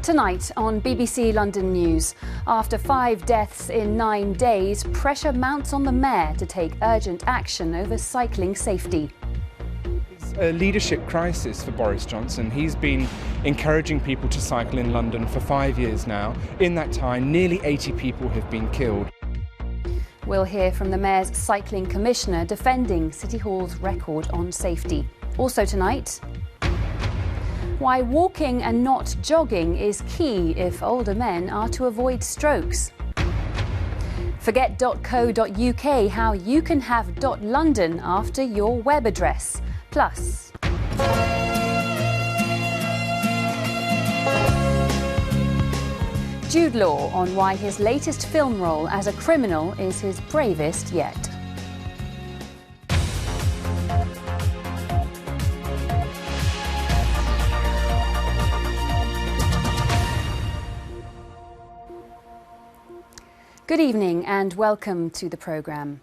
Tonight on BBC London News, after 5 deaths in 9 days, pressure mounts on the mayor to take urgent action over cycling safety. It's a leadership crisis for Boris Johnson. He's been encouraging people to cycle in London for 5 years now. In that time, nearly 80 people have been killed. We'll hear from the mayor's cycling commissioner defending City Hall's record on safety. Also tonight, why walking and not jogging is key if older men are to avoid strokes. Forget.co.uk, how you can have .london after your web address. Plus, Jude Law on why his latest film role as a criminal is his bravest yet. Good evening and welcome to the programme.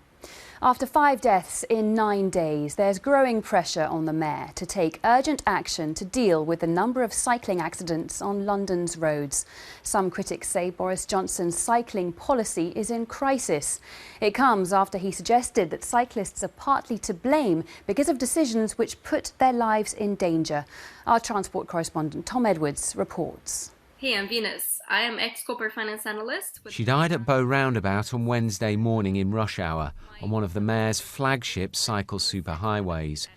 After 5 deaths in 9 days, there's growing pressure on the mayor to take urgent action to deal with the number of cycling accidents on London's roads. Some critics say Boris Johnson's cycling policy is in crisis. It comes after he suggested that cyclists are partly to blame because of decisions which put their lives in danger. Our transport correspondent Tom Edwards reports. Hey, I'm Venus. I am ex-corporate finance analyst. She died at Bow Roundabout on Wednesday morning in rush hour on one of the mayor's flagship cycle superhighways.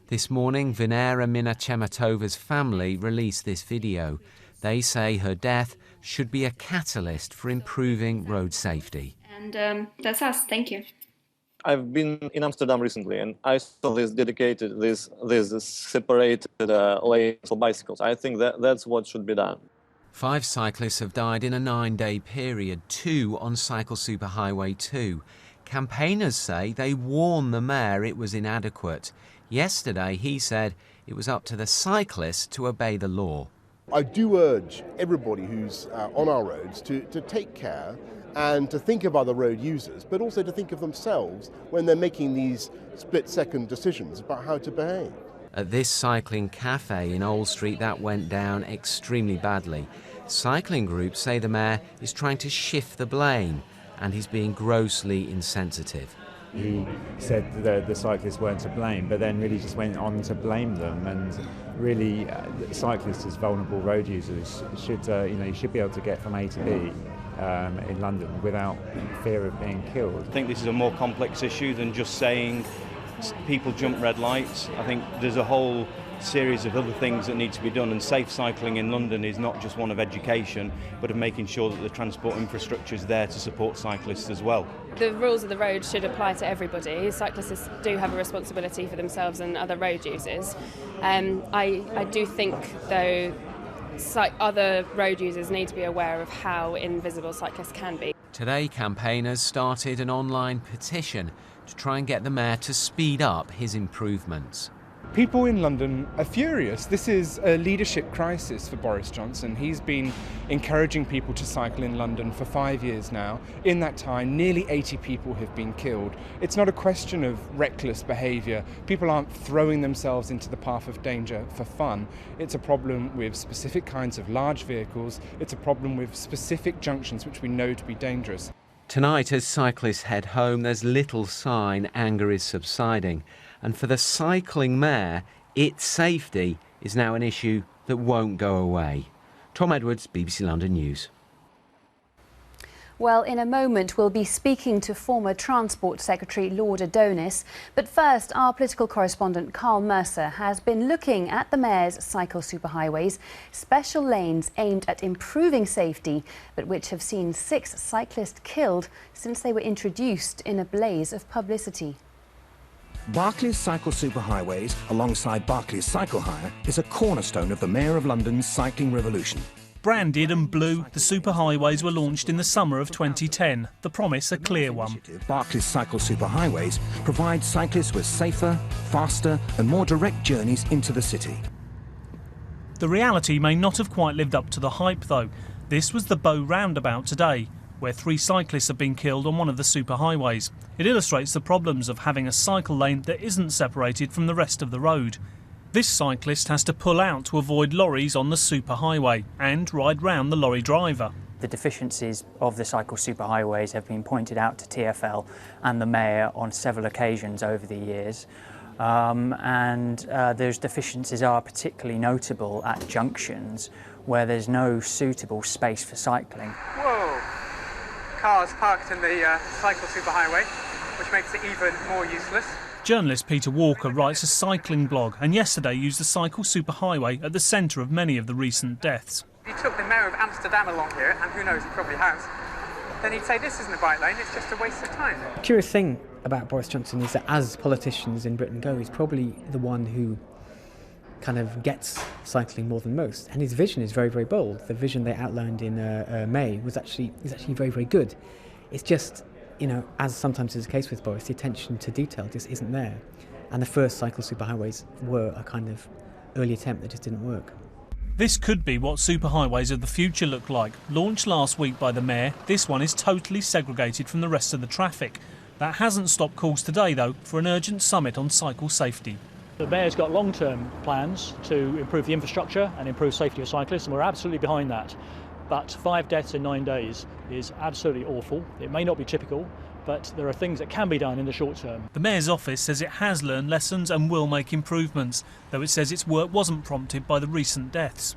This morning, Venera Minachematova's family released this video. They say her death should be a catalyst for improving road safety. And that's us. Thank you. I've been in Amsterdam recently, and I saw this separated lane for bicycles. I think that's what should be done. 5 cyclists have died in a 9-day period, 2 on Cycle Superhighway 2. Campaigners say they warned the mayor it was inadequate. Yesterday, he said it was up to the cyclists to obey the law. I do urge everybody who's on our roads to take care and to think of other road users, but also to think of themselves when they're making these split-second decisions about how to behave. At this cycling cafe in Old Street, that went down extremely badly. Cycling groups say the mayor is trying to shift the blame and he's being grossly insensitive. He said that the cyclists weren't to blame, but then really just went on to blame them. And really, cyclists as vulnerable road users should, you should be able to get from A to B in London without fear of being killed. I think this is a more complex issue than just saying people jump red lights. I think there's a whole series of other things that need to be done, and safe cycling in London is not just one of education, but of making sure that the transport infrastructure is there to support cyclists as well. The rules of the road should apply to everybody. Cyclists do have a responsibility for themselves and other road users. I do think, though, other road users need to be aware of how invisible cyclists can be. Today, campaigners started an online petition to try and get the mayor to speed up his improvements. People in London are furious. This is a leadership crisis for Boris Johnson. He's been encouraging people to cycle in London for 5 years now. In that time, nearly 80 people have been killed. It's not a question of reckless behaviour. People aren't throwing themselves into the path of danger for fun. It's a problem with specific kinds of large vehicles. It's a problem with specific junctions which we know to be dangerous. Tonight, as cyclists head home, there's little sign anger is subsiding. And for the cycling mayor, its safety is now an issue that won't go away. Tom Edwards, BBC London News. Well, in a moment, we'll be speaking to former Transport Secretary Lord Adonis. But first, our political correspondent Carl Mercer has been looking at the mayor's cycle superhighways, special lanes aimed at improving safety, but which have seen 6 cyclists killed since they were introduced in a blaze of publicity. Barclays Cycle Superhighways, alongside Barclays Cycle Hire, is a cornerstone of the Mayor of London's cycling revolution. Branded and blue, the superhighways were launched in the summer of 2010. The promise a clear one. Barclays Cycle Superhighways provides cyclists with safer, faster and more direct journeys into the city. The reality may not have quite lived up to the hype, though. This was the Bow Roundabout today, where 3 cyclists have been killed on one of the superhighways. It illustrates the problems of having a cycle lane that isn't separated from the rest of the road. This cyclist has to pull out to avoid lorries on the superhighway and ride round the lorry driver. The deficiencies of the cycle superhighways have been pointed out to TfL and the Mayor on several occasions over the years. Those deficiencies are particularly notable at junctions where there's no suitable space for cycling. Whoa! Cars parked in the cycle superhighway, which makes it even more useless. Journalist Peter Walker writes a cycling blog and yesterday used the cycle superhighway at the centre of many of the recent deaths. If you took the Mayor of Amsterdam along here, and who knows, he probably has, then he'd say this isn't a bike lane, it's just a waste of time. The curious thing about Boris Johnson is that as politicians in Britain go, he's probably the one who kind of gets cycling more than most. And his vision is very, very bold. The vision they outlined in May is actually very, very good. It's just, you know, as sometimes is the case with Boris, the attention to detail just isn't there. And the first cycle superhighways were a kind of early attempt that just didn't work. This could be what superhighways of the future look like. Launched last week by the Mayor, this one is totally segregated from the rest of the traffic. That hasn't stopped calls today, though, for an urgent summit on cycle safety. The Mayor's got long-term plans to improve the infrastructure and improve safety of cyclists, and we're absolutely behind that. But 5 deaths in 9 days is absolutely awful. It may not be typical, but there are things that can be done in the short term. The Mayor's office says it has learned lessons and will make improvements, though it says its work wasn't prompted by the recent deaths.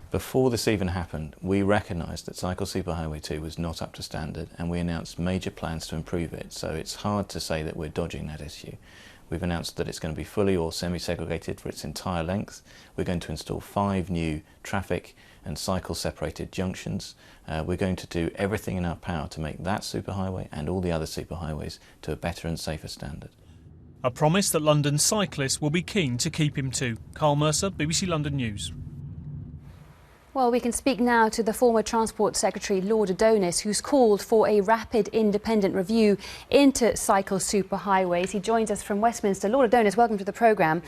Before this even happened, we recognised that Cycle Superhighway 2 was not up to standard, and we announced major plans to improve it, so it's hard to say that we're dodging that issue. We've announced that it's going to be fully or semi-segregated for its entire length. We're going to install 5 new traffic and cycle separated junctions. We're going to do everything in our power to make that superhighway and all the other superhighways to a better and safer standard. A promise that London cyclists will be keen to keep him to. Carl Mercer, BBC London News. Well, we can speak now to the former Transport Secretary Lord Adonis, who's called for a rapid independent review into cycle superhighways. He joins us from Westminster. Lord Adonis, welcome to the programme.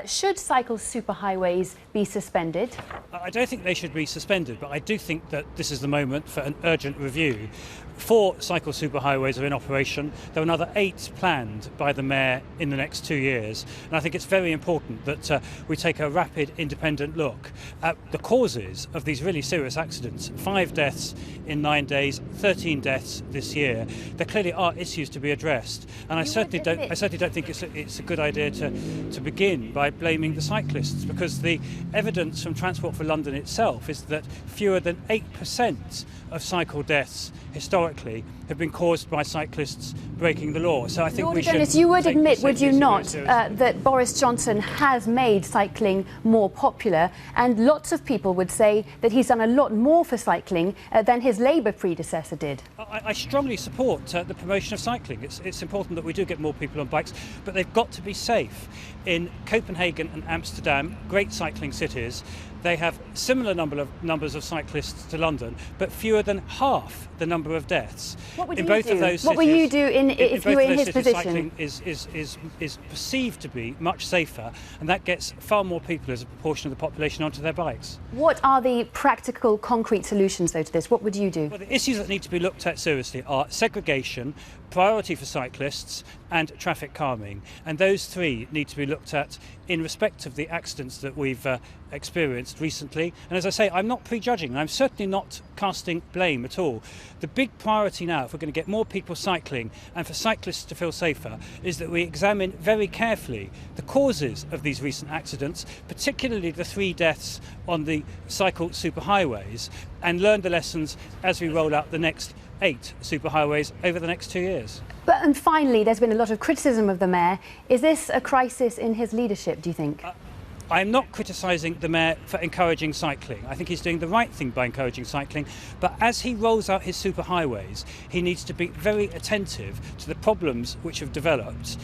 Should cycle superhighways be suspended? I don't think they should be suspended, but I do think that this is the moment for an urgent review. 4 cycle superhighways are in operation. There are another 8 planned by the Mayor in the next 2 years. And I think it's very important that we take a rapid, independent look at the causes of these really serious accidents. 5 deaths in 9 days, 13 deaths this year. There clearly are issues to be addressed. And I certainly don't think it's a good idea to begin by blaming the cyclists, because the evidence from Transport for London itself is that fewer than 8% of cycle deaths historically have been caused by cyclists breaking the law. So I think Lord Adonis, you would admit, would you not, that Boris Johnson has made cycling more popular, and lots of people would say that he's done a lot more for cycling than his Labour predecessor did? I strongly support the promotion of cycling. It's important that we do get more people on bikes, but they've got to be safe. In Copenhagen and Amsterdam, great cycling cities, they have similar numbers of cyclists to London, but fewer than half the number of deaths. What would in you both do? Of those what cities, will you do if you were in his position? Cycling is perceived to be much safer, and that gets far more people as a proportion of the population onto their bikes. What are the practical, concrete solutions, though, to this? What would you do? Well, the issues that need to be looked at seriously are segregation, priority for cyclists, and traffic calming. And those 3 need to be looked at in respect of the accidents that we've experienced recently. And as I say, I'm not prejudging, and I'm certainly not casting blame at all. The big priority now, if we're going to get more people cycling and for cyclists to feel safer, is that we examine very carefully the causes of these recent accidents, particularly the 3 deaths on the cycle superhighways, and learn the lessons as we roll out the next 8 superhighways over the next 2 years. And finally, there's been a lot of criticism of the Mayor. Is this a crisis in his leadership, do you think? I'm not criticising the Mayor for encouraging cycling. I think he's doing the right thing by encouraging cycling. But as he rolls out his superhighways, he needs to be very attentive to the problems which have developed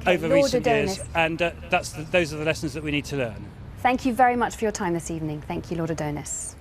over recent years. And those are the lessons that we need to learn. Thank you very much for your time this evening. Thank you, Lord Adonis.